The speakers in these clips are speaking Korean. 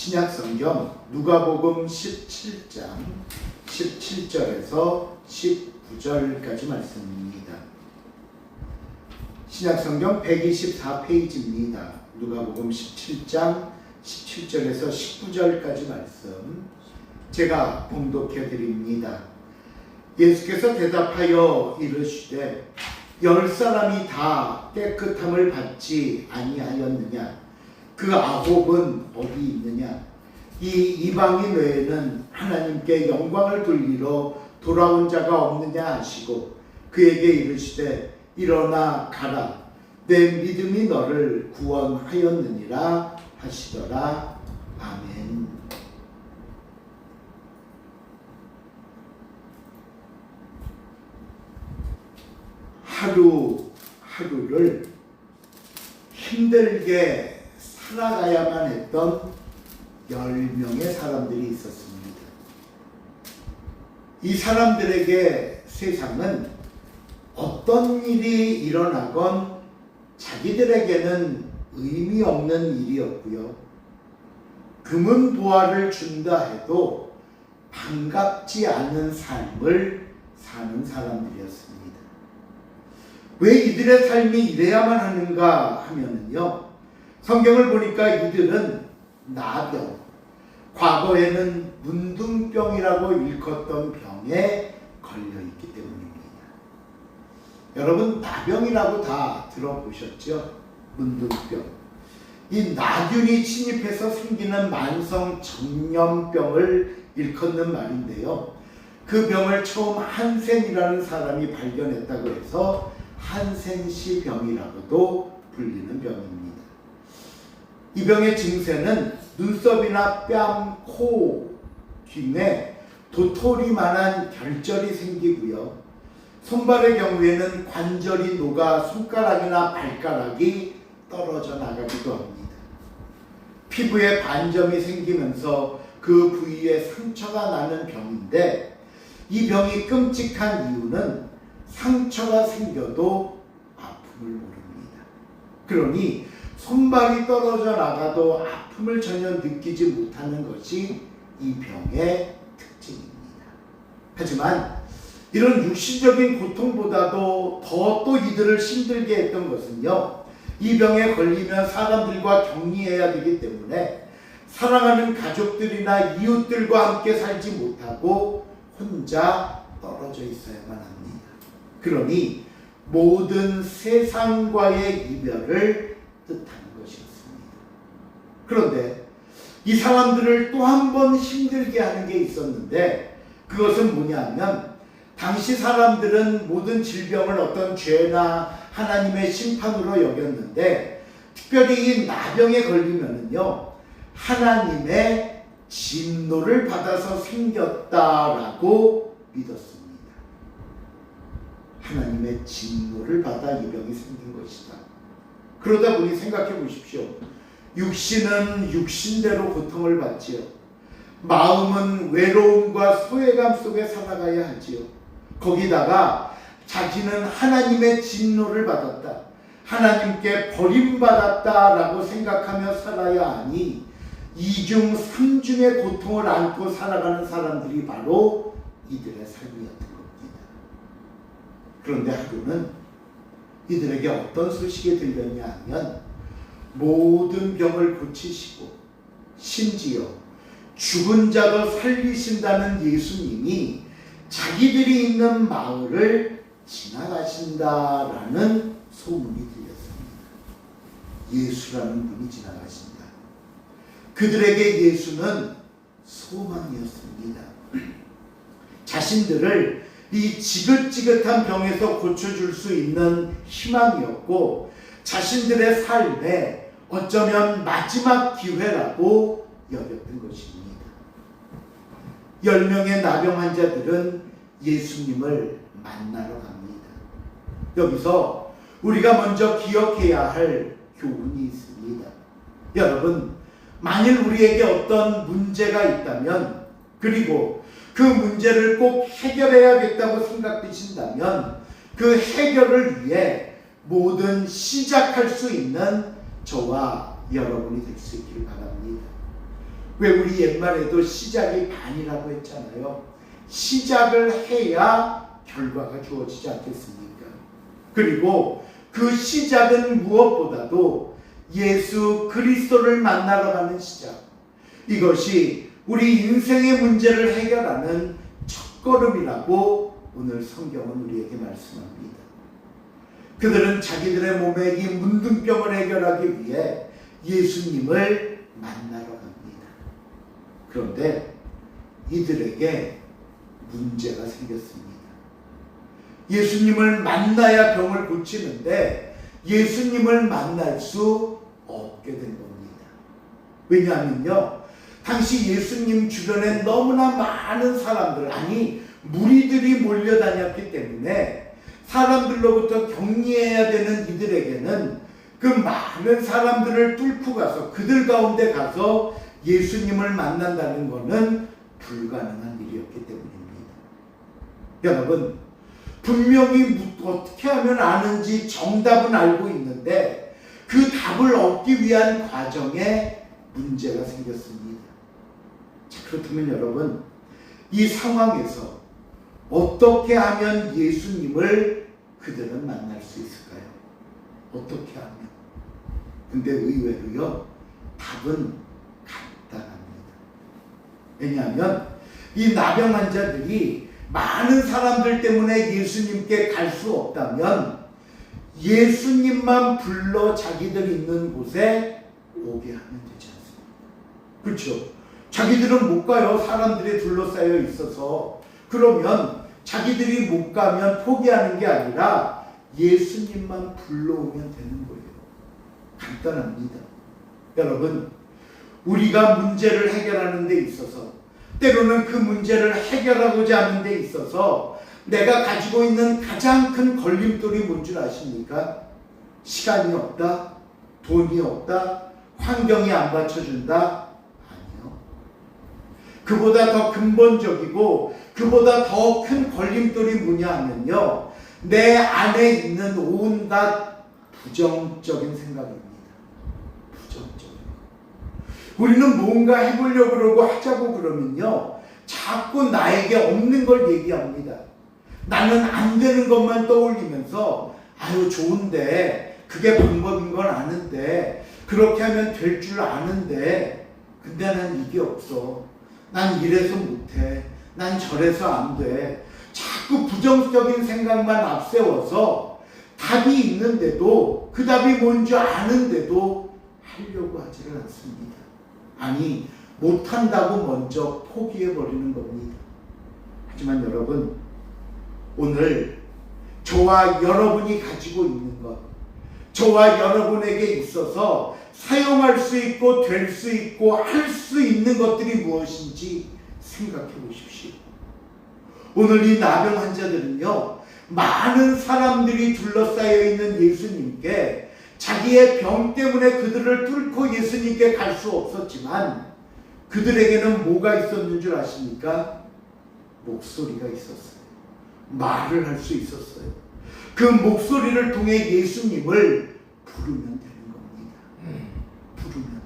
신약성경 누가복음 17장 17절에서 19절까지 말씀입니다. 신약성경 124페이지입니다. 누가복음 17장 17절에서 19절까지 말씀 제가 봉독해 드립니다. 예수께서 대답하여 이르시되 10사람이 다 깨끗함을 받지 아니하였느냐? 그 9은 어디 있느냐? 이 이방인 외에는 하나님께 영광을 돌리러 돌아온 자가 없느냐 하시고 그에게 이르시되 일어나 가라, 내 믿음이 너를 구원하였느니라 하시더라. 아멘. 하루하루를 힘들게 살아가야만 했던 10명의 사람들이 있었습니다. 이 사람들에게 세상은 어떤 일이 일어나건 자기들에게는 의미 없는 일이었고요. 금은 보화를 준다 해도 반갑지 않은 삶을 사는 사람들이었습니다. 왜 이들의 삶이 이래야만 하는가 하면요, 성경을 보니까 이들은 나병, 과거에는 문둥병이라고 일컫던 병에 걸려있기 때문입니다. 여러분, 나병이라고 다 들어보셨죠? 문둥병. 이 나균이 침입해서 생기는 만성 전염병을 일컫는 말인데요. 그 병을 처음 한센이라는 사람이 발견했다고 해서 한센시 병이라고도 불리는 병입니다. 이 병의 증세는 눈썹이나 뺨, 코, 귀에 도토리만한 결절이 생기고요. 손발의 경우에는 관절이 녹아 손가락이나 발가락이 떨어져 나가기도 합니다. 피부에 반점이 생기면서 그 부위에 상처가 나는 병인데, 이 병이 끔찍한 이유는 상처가 생겨도 아픔을 모릅니다. 그러니 손발이 떨어져 나가도 아픔을 전혀 느끼지 못하는 것이 이 병의 특징입니다. 하지만 이런 육신적인 고통보다도 더 또 이들을 힘들게 했던 것은요, 이 병에 걸리면 사람들과 격리해야 되기 때문에 사랑하는 가족들이나 이웃들과 함께 살지 못하고 혼자 떨어져 있어야만 합니다. 그러니 모든 세상과의 이별을 뜻하는 것이었습니다. 그런데 이 사람들을 또 한 번 힘들게 하는 게 있었는데, 그것은 뭐냐면, 당시 사람들은 모든 질병을 어떤 죄나 하나님의 심판으로 여겼는데, 특별히 이 나병에 걸리면은요, 하나님의 진노를 받아서 생겼다라고 믿었습니다. 하나님의 진노를 받아 이 병이 생긴 것이다. 그러다 보니 생각해 보십시오. 육신은 육신대로 고통을 받지요. 마음은 외로움과 소외감 속에 살아가야 하지요. 거기다가 자기는 하나님의 진노를 받았다, 하나님께 버림받았다라고 생각하며 살아야 하니 이중 삼중의 고통을 안고 살아가는 사람들이 바로 이들의 삶이었던 겁니다. 그런데 하루는 이들에게 어떤 소식이 들렸냐 하면, 모든 병을 고치시고 심지어 죽은 자도 살리신다는 예수님이 자기들이 있는 마을을 지나가신다라는 소문이 들렸습니다. 예수라는 분이 지나가신다. 그들에게 예수는 소망이었습니다. 자신들을 이 지긋지긋한 병에서 고쳐줄 수 있는 희망이었고, 자신들의 삶에 어쩌면 마지막 기회라고 여겼던 것입니다. 10명의 나병 환자들은 예수님을 만나러 갑니다. 여기서 우리가 먼저 기억해야 할 교훈이 있습니다. 여러분, 만일 우리에게 어떤 문제가 있다면, 그리고 그 문제를 꼭 해결해야겠다고 생각되신다면, 그 해결을 위해 뭐든 시작할 수 있는 저와 여러분이 될 수 있기를 바랍니다. 왜 우리 옛말에도 시작이 반이라고 했잖아요. 시작을 해야 결과가 주어지지 않겠습니까? 그리고 그 시작은 무엇보다도 예수 그리스도를 만나러 가는 시작. 이것이 우리 인생의 문제를 해결하는 첫걸음이라고 오늘 성경은 우리에게 말씀합니다. 그들은 자기들의 몸의 이 문둥병을 해결하기 위해 예수님을 만나러 갑니다. 그런데 이들에게 문제가 생겼습니다. 예수님을 만나야 병을 고치는데 예수님을 만날 수 없게 된 겁니다. 왜냐하면요, 당시 예수님 주변에 너무나 많은 사람들, 아니 무리들이 몰려다녔기 때문에 사람들로부터 격리해야 되는 이들에게는 그 많은 사람들을 뚫고 가서 그들 가운데 가서 예수님을 만난다는 것은 불가능한 일이었기 때문입니다. 여러분, 분명히 어떻게 하면 아는지 정답은 알고 있는데 그 답을 얻기 위한 과정에 문제가 생겼습니다. 자, 그렇다면 여러분, 이 상황에서 어떻게 하면 예수님을 그들은 만날 수 있을까요? 어떻게 하면? 근데 의외로요, 답은 간단합니다. 왜냐하면 이 나병 환자들이 많은 사람들 때문에 예수님께 갈 수 없다면 예수님만 불러 자기들 있는 곳에 오게 하면 되지 않습니까? 그렇죠? 자기들은 못 가요. 사람들이 둘러싸여 있어서. 그러면 자기들이 못 가면 포기하는 게 아니라 예수님만 불러오면 되는 거예요. 간단합니다. 여러분, 우리가 문제를 해결하는 데 있어서, 때로는 그 문제를 해결하고자 하는 데 있어서 내가 가지고 있는 가장 큰 걸림돌이 뭔 줄 아십니까? 시간이 없다? 돈이 없다? 환경이 안 받쳐준다? 아니요. 그보다 더 근본적이고 그보다 더 큰 걸림돌이 뭐냐 하면요, 내 안에 있는 온갖 부정적인 생각입니다. 부정적인. 우리는 뭔가 해보려고 그러고 하자고 그러면요, 자꾸 나에게 없는 걸 얘기합니다. 나는 안 되는 것만 떠올리면서 아유 좋은데, 그게 방법인 건 아는데, 그렇게 하면 될 줄 아는데, 근데 난 이게 없어. 난 이래서 못해. 난 저래서 안 돼. 자꾸 부정적인 생각만 앞세워서 답이 있는데도, 그 답이 뭔지 아는데도 하려고 하지를 않습니다. 아니, 못한다고 먼저 포기해버리는 겁니다. 하지만 여러분, 오늘 저와 여러분이 가지고 있는 것, 저와 여러분에게 있어서 사용할 수 있고 될 수 있고 할 수 있는 것들이 무엇인지 생각해 보십시오. 오늘 이 나병 환자들은요, 많은 사람들이 둘러싸여 있는 예수님께 자기의 병 때문에 그들을 뚫고 예수님께 갈 수 없었지만 그들에게는 뭐가 있었는 줄 아십니까? 목소리가 있었어요. 말을 할 수 있었어요. 그 목소리를 통해 예수님을 부르면 되는 겁니다. 부르면.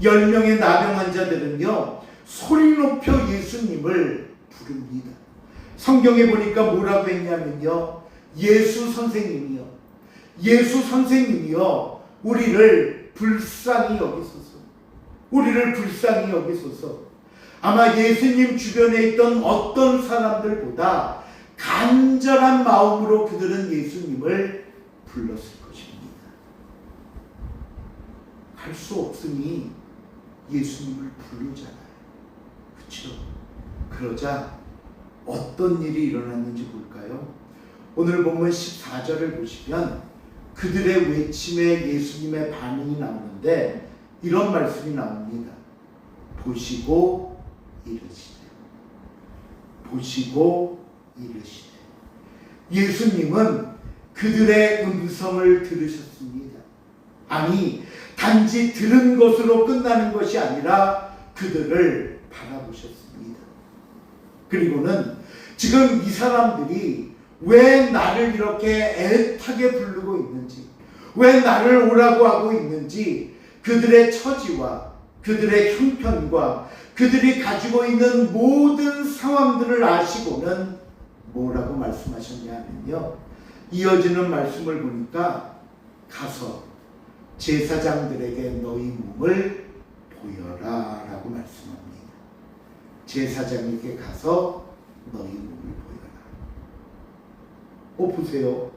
10명의 나병 환자들은요, 소리 높여 예수님을 부릅니다. 성경에 보니까 뭐라고 했냐면요, 예수 선생님이요, 예수 선생님이요, 우리를 불쌍히 여기소서. 우리를 불쌍히 여기소서. 아마 예수님 주변에 있던 어떤 사람들보다 간절한 마음으로 그들은 예수님을 불렀을 것입니다. 갈 수 없으니 예수님을 부르잖아요. 그렇죠? 그러자 어떤 일이 일어났는지 볼까요? 오늘 본문 14절을 보시면 그들의 외침에 예수님의 반응이 나오는데 이런 말씀이 나옵니다. 보시고 이르시되. 보시고 이르시되. 예수님은 그들의 음성을 들으셨습니다. 아니, 단지 들은 것으로 끝나는 것이 아니라 그들을 바라보셨습니다. 그리고는 지금 이 사람들이 왜 나를 이렇게 애타게 부르고 있는지, 왜 나를 오라고 하고 있는지 그들의 처지와 그들의 형편과 그들이 가지고 있는 모든 상황들을 아시고는 뭐라고 말씀하셨냐면요, 이어지는 말씀을 보니까 가서 제사장들에게 너희 몸을 보여라 라고 말씀합니다. 제사장에게 가서 너희 몸을 보여라. 보세요.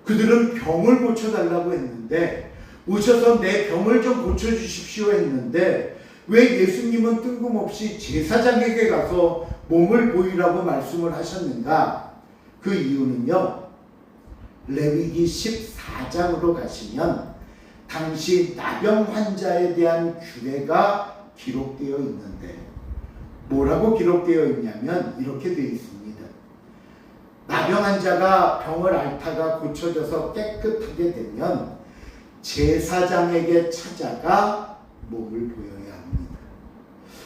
그들은 병을 고쳐달라고 했는데, 오셔서 내 병을 좀 고쳐주십시오 했는데, 왜 예수님은 뜬금없이 제사장에게 가서 몸을 보이라고 말씀을 하셨는가? 그 이유는요, 레위기 14장으로 가시면 당시 나병 환자에 대한 규례가 기록되어 있는데, 뭐라고 기록되어 있냐면 이렇게 되어 있습니다. 나병 환자가 병을 앓다가 고쳐져서 깨끗하게 되면 제사장에게 찾아가 몸을 보여야 합니다.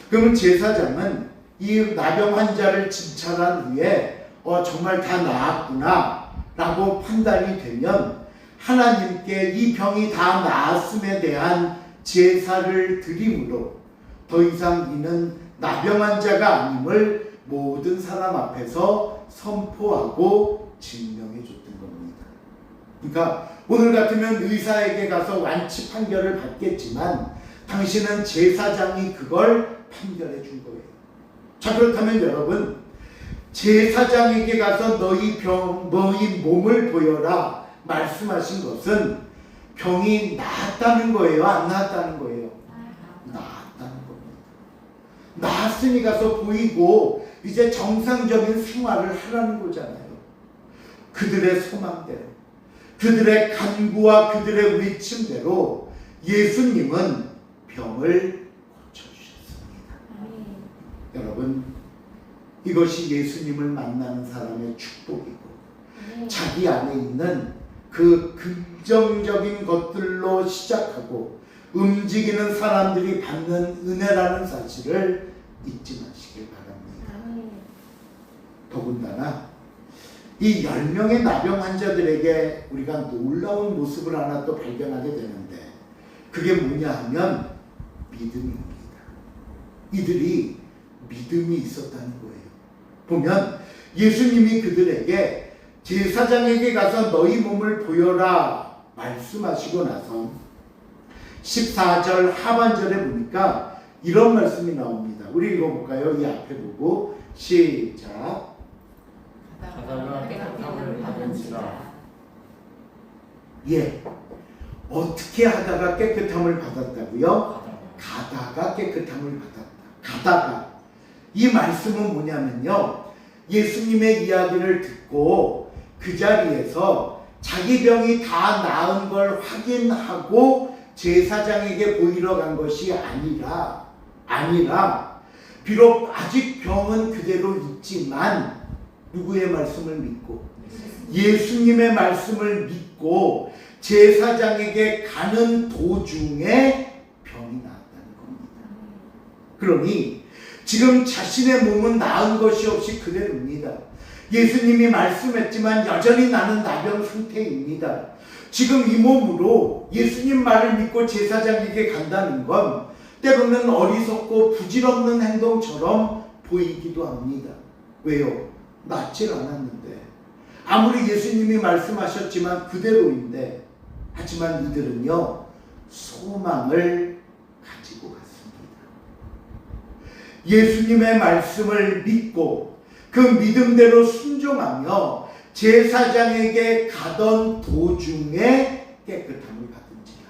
그러면 제사장은 이 나병 환자를 진찰한 후에 정말 다 나았구나 라고 판단이 되면 하나님께 이 병이 다 나았음에 대한 제사를 드림으로 더 이상 이는 나병 환자가 아님을 모든 사람 앞에서 선포하고 증명해 줬던 겁니다. 그러니까 오늘 같으면 의사에게 가서 완치 판결을 받겠지만 당신은 제사장이 그걸 판결해 준 거예요. 자, 그렇다면 여러분, 제사장에게 가서 너희 몸을 보여라 말씀하신 것은 병이 나았다는 거예요? 안 나았다는 거예요? 나았다는 겁니다. 나았으니 가서 보이고 이제 정상적인 생활을 하라는 거잖아요. 그들의 소망대로, 그들의 간구와 그들의 외침대로 예수님은 병을 고쳐주셨습니다. 여러분, 이것이 예수님을 만나는 사람의 축복이고 자기 안에 있는 그 긍정적인 것들로 시작하고 움직이는 사람들이 받는 은혜라는 사실을 잊지 마시길 바랍니다. 더군다나 이 10명의 나병 환자들에게 우리가 놀라운 모습을 하나 또 발견하게 되는데, 그게 뭐냐 하면 믿음입니다. 이들이 믿음이 있었다는 거예요. 보면 예수님이 그들에게 제사장에게 가서 너희 몸을 보여라 말씀하시고 나서 14절 하반절에 보니까 이런 말씀이 나옵니다. 우리 읽어볼까요? 이 앞에 보고 시작. 가다가 깨끗함을 받은지라. 예, 어떻게 하다가 깨끗함을 받았다고요? 가다가 깨끗함을 받았다. 가다가. 이 말씀은 뭐냐면요, 예수님의 이야기를 듣고 그 자리에서 자기 병이 다 나은 걸 확인하고 제사장에게 보이러 간 것이 아니라 비록 아직 병은 그대로 있지만 누구의 말씀을 믿고? 예수님의 말씀을 믿고 제사장에게 가는 도중에 병이 나았다는 겁니다. 그러니 지금 자신의 몸은 나은 것이 없이 그대로입니다. 예수님이 말씀했지만 여전히 나는 나병 상태입니다. 지금 이 몸으로 예수님 말을 믿고 제사장에게 간다는 건 때로는 어리석고 부질없는 행동처럼 보이기도 합니다. 왜요? 낫질 않았는데, 아무리 예수님이 말씀하셨지만 그대로인데, 하지만 이들은요 소망을 가지고 갔습니다. 예수님의 말씀을 믿고 그 믿음대로 순종하며 제사장에게 가던 도중에 깨끗함을 받은지라.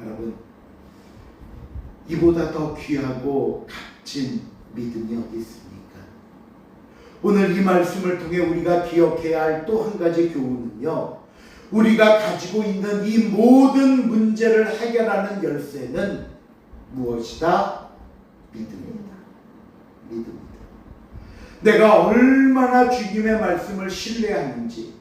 여러분, 이보다 더 귀하고 값진 믿음이 어디 있습니까? 오늘 이 말씀을 통해 우리가 기억해야 할 또 한 가지 교훈은요, 우리가 가지고 있는 이 모든 문제를 해결하는 열쇠는 무엇이다? 믿음입니다. 믿음입니다. 내가 얼마나 주님의 말씀을 신뢰하는지,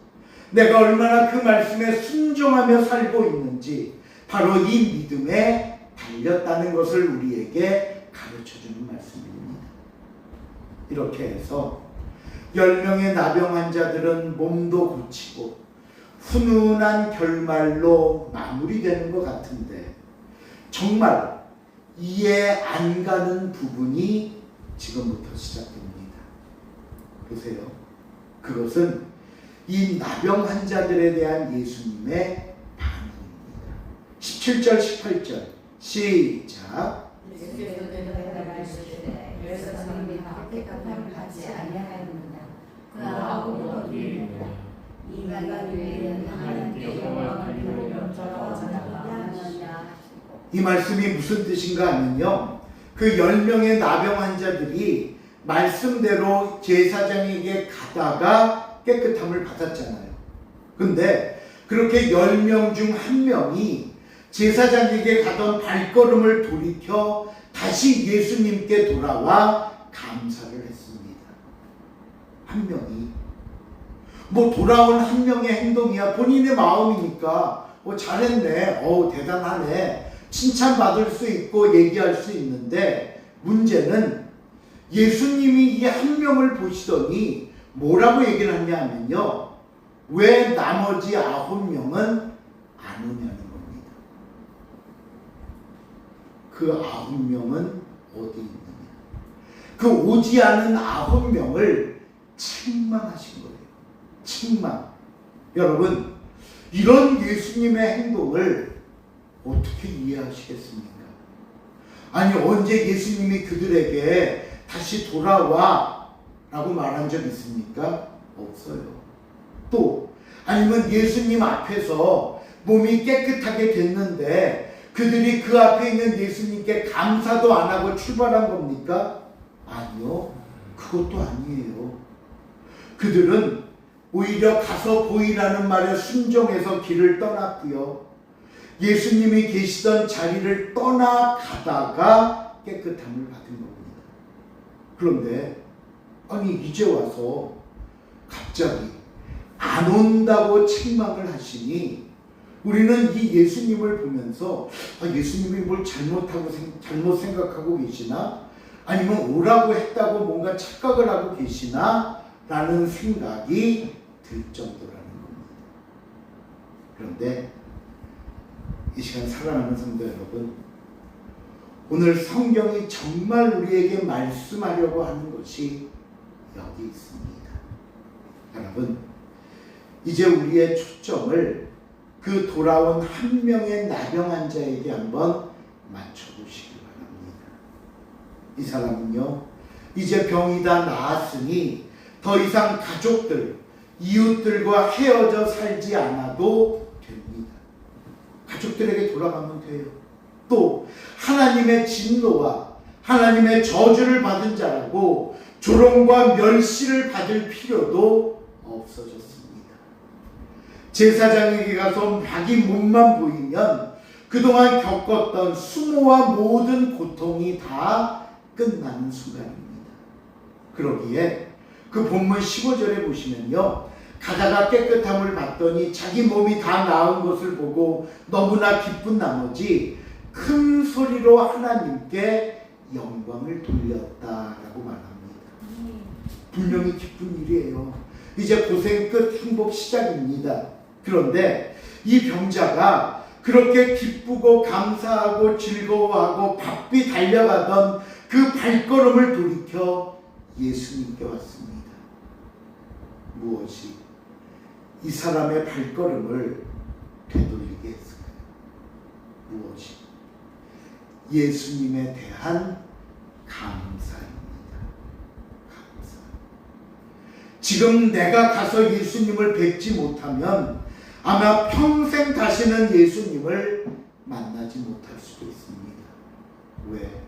내가 얼마나 그 말씀에 순종하며 살고 있는지, 바로 이 믿음에 달렸다는 것을 우리에게 가르쳐주는 말씀입니다. 이렇게 해서 10명의 나병 환자들은 몸도 고치고 훈훈한 결말로 마무리되는 것 같은데, 정말 이해 안 가는 부분이 지금부터 시작됩니다. 보세요. 그것은 이 나병 환자들에 대한 예수님의 반응입니다. 17절 18절 시작. 예수께서 대답하시되 그래서 너희는 깨끗함을 받지 아니하였느냐 그러하고 어디 인간 외에는 하나님께 영광을 돌려 전하느냐. 이 말씀이 무슨 뜻인가 하면요, 그 10명의 나병 환자들이 말씀대로 제사장에게 가다가 깨끗함을 받았잖아요. 근데 그렇게 10명 중 한 명이 제사장에게 가던 발걸음을 돌이켜 다시 예수님께 돌아와 감사를 했습니다. 한 명이. 돌아온 한 명의 행동이야. 본인의 마음이니까 잘했네, 대단하네, 칭찬받을 수 있고 얘기할 수 있는데, 문제는 예수님이 이 한 명을 보시더니 뭐라고 얘기를 하냐면요, 왜 나머지 9명은 안 오냐는 겁니다. 그 9명은 어디 있느냐. 그 오지 않은 9명을 책망하신 거예요. 책망. 여러분, 이런 예수님의 행동을 어떻게 이해하시겠습니까? 아니, 언제 예수님이 그들에게 다시 돌아와 라고 말한 적 있습니까? 없어요. 또 아니면 예수님 앞에서 몸이 깨끗하게 됐는데 그들이 그 앞에 있는 예수님께 감사도 안 하고 출발한 겁니까? 아니요. 그것도 아니에요. 그들은 오히려 가서 보이라는 말에 순종해서 길을 떠났고요, 예수님이 계시던 자리를 떠나가다가 깨끗함을 받은 겁니다. 그런데 아니, 이제 와서 갑자기 안 온다고 책망을 하시니 우리는 이 예수님을 보면서 예수님이 뭘 잘못 생각하고 계시나? 아니면 오라고 했다고 뭔가 착각을 하고 계시나? 라는 생각이 들 정도라는 겁니다. 그런데 이 시간 사랑하는 성도 여러분, 오늘 성경이 정말 우리에게 말씀하려고 하는 것이 여기 있습니다. 여러분, 이제 우리의 초점을 그 돌아온 한 명의 나병 환자에게 한번 맞춰보시기 바랍니다. 이 사람은요, 이제 병이 다 나았으니 더 이상 가족들, 이웃들과 헤어져 살지 않아도 됩니다. 가족들에게 돌아가면 돼요. 또 하나님의 진노와 하나님의 저주를 받은 자라고 조롱과 멸시를 받을 필요도 없어졌습니다. 제사장에게 가서 자기 몸만 보이면 그동안 겪었던 수모와 모든 고통이 다 끝나는 순간입니다. 그러기에 그 본문 15절에 보시면요, 가다가 깨끗함을 받더니 자기 몸이 다 나은 것을 보고 너무나 기쁜 나머지 큰 소리로 하나님께 영광을 돌렸다라고 말합니다. 분명히 기쁜 일이에요. 이제 고생 끝, 행복 시작입니다. 그런데 이 병자가 그렇게 기쁘고 감사하고 즐거워하고 바삐 달려가던 그 발걸음을 돌이켜 예수님께 왔습니다. 무엇이 이 사람의 발걸음을 되돌리게 했을까요? 무엇이? 예수님에 대한 감사입니다. 감사. 지금 내가 가서 예수님을 뵙지 못하면 아마 평생 다시는 예수님을 만나지 못할 수도 있습니다. 왜?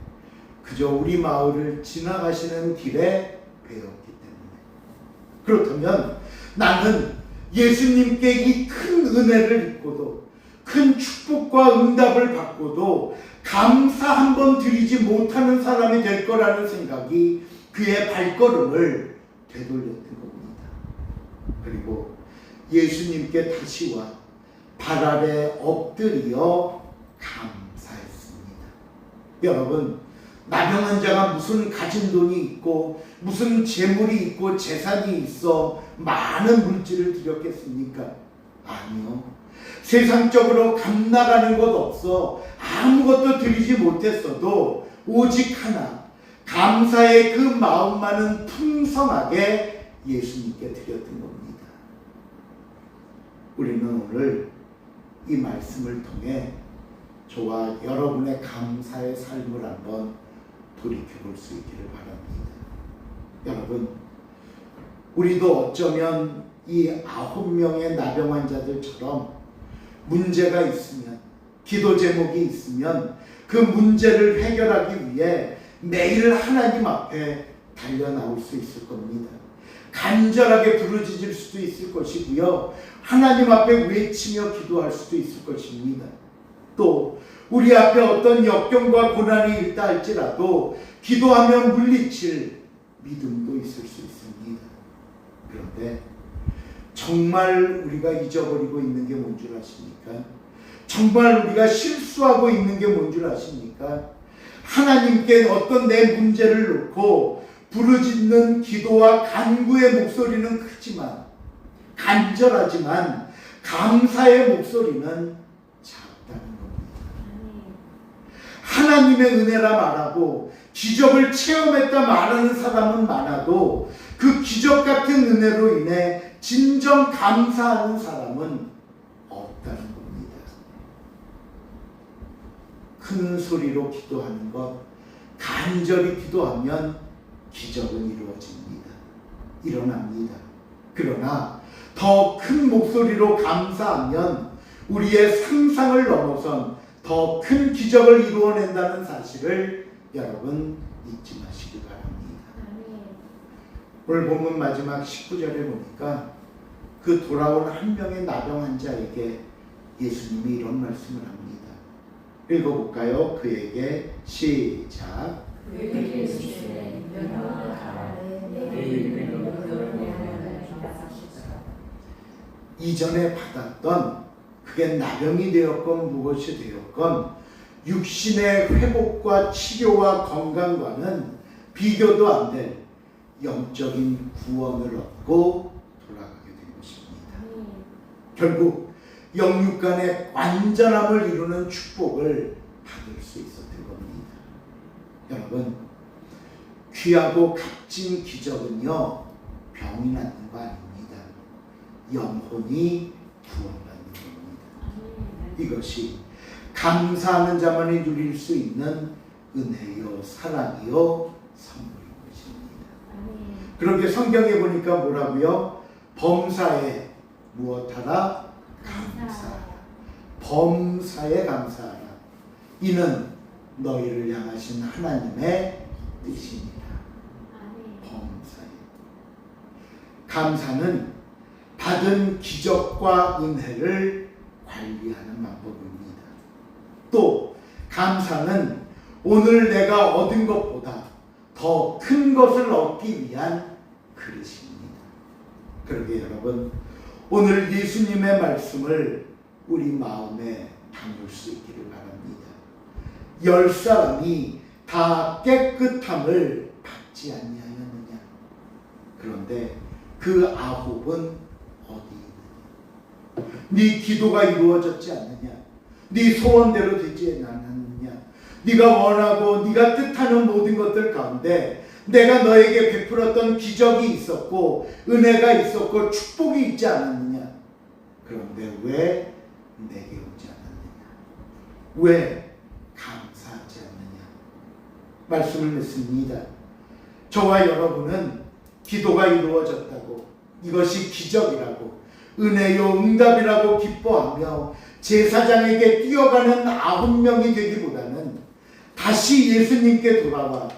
그저 우리 마을을 지나가시는 길에 뵈었기 때문에. 그렇다면 나는 예수님께 이 큰 은혜를 입고도 큰 축복과 응답을 받고도 감사 한번 드리지 못하는 사람이 될 거라는 생각이 그의 발걸음을 되돌렸던 겁니다. 그리고 예수님께 다시 와 발 아래 엎드려 감사했습니다. 여러분, 나병 환자가 무슨 가진 돈이 있고 무슨 재물이 있고 재산이 있어 많은 물질을 드렸겠습니까? 아니요. 세상적으로 감나가는 것 없어 아무것도 드리지 못했어도 오직 하나, 감사의 그 마음만은 풍성하게 예수님께 드렸던 겁니다. 우리는 오늘 이 말씀을 통해 저와 여러분의 감사의 삶을 한번 돌이켜볼 수 있기를 바랍니다. 여러분, 우리도 어쩌면 이 9명의 나병 환자들처럼 문제가 있으면, 기도 제목이 있으면 그 문제를 해결하기 위해 매일 하나님 앞에 달려 나올 수 있을 겁니다. 간절하게 부르짖을 수도 있을 것이고요. 하나님 앞에 외치며 기도할 수도 있을 것입니다. 또 우리 앞에 어떤 역경과 고난이 있다 할지라도 기도하며 물리칠 믿음도 있을 수 있습니다. 그런데 정말 우리가 잊어버리고 있는 게 뭔 줄 아십니까? 정말 우리가 실수하고 있는 게 뭔 줄 아십니까? 하나님께 어떤 내 문제를 놓고 부르짖는 기도와 간구의 목소리는 크지만, 간절하지만 감사의 목소리는 작다는 겁니다. 하나님의 은혜라 말하고 기적을 체험했다 말하는 사람은 많아도 그 기적 같은 은혜로 인해 진정 감사하는 사람은 없다는 겁니다. 큰 소리로 기도하는 것, 간절히 기도하면 기적은 이루어집니다. 일어납니다. 그러나 더 큰 목소리로 감사하면 우리의 상상을 넘어선 더 큰 기적을 이루어낸다는 사실을 여러분 잊지 마시기 바랍니다. 오늘 본문 마지막 19절에 보니까 그 돌아온 한 명의 나병 환자에게 예수님이 이런 말씀을 합니다. 읽어볼까요? 그에게 시작. 이전에 받았던 그게 나병이 되었건 무엇이 되었건 육신의 회복과 치료와 건강과는 비교도 안 될 영적인 구원을 얻고 돌아가게 된 것입니다. 결국 영육 간의 완전함을 이루는 축복을 받을 수 있었던 겁니다. 여러분, 귀하고 값진 기적은요, 병이 낫는 거 아닙니다. 영혼이 구원받는 겁니다. 이것이 감사하는 자만이 누릴 수 있는 은혜요, 사랑이요, 선물인 것입니다. 그렇게 성경에 보니까 뭐라고요? 범사에 무엇하라? 감사하라. 범사에 감사하라. 이는 너희를 향하신 하나님의 뜻이니라. 범사에. 감사는 받은 기적과 은혜를 관리하는 방법입니다. 또 감사는 오늘 내가 얻은 것보다 더 큰 것을 얻기 위한 그릇입니다. 그러게 여러분, 오늘 예수님의 말씀을 우리 마음에 담을 수 있기를 바랍니다. 10사람이 다 깨끗함을 받지 아니하였느냐? 그런데 그 9은 어디 있느냐? 네 기도가 이루어졌지 않느냐? 네 소원대로 되지 않았느냐? 네가 원하고 네가 뜻하는 모든 것들 가운데 내가 너에게 베풀었던 기적이 있었고 은혜가 있었고 축복이 있지 않았느냐? 그런데 왜 내게 오지 않았느냐? 왜 감사하지 않느냐? 말씀을 맺습니다. 저와 여러분은 기도가 이루어졌다고, 이것이 기적이라고, 은혜요 응답이라고 기뻐하며 제사장에게 뛰어가는 9명이 되기보다는 다시 예수님께 돌아와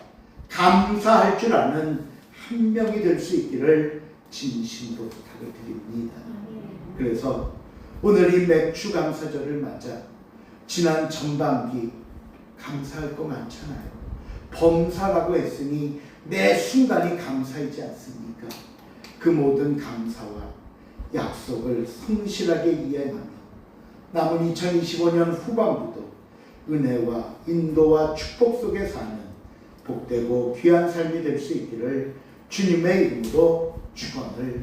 감사할 줄 아는 한 명이 될 수 있기를 진심으로 부탁을 드립니다. 그래서 오늘 이 맥주 감사절을 맞아 지난 전반기 감사할 거 많잖아요. 범사라고 했으니 매 순간이 감사이지 않습니까? 그 모든 감사와 약속을 성실하게 이행하며 남은 2025년 후반부도 은혜와 인도와 축복 속에 사는 복되고 귀한 삶이 될 수 있기를 주님의 이름으로 축원을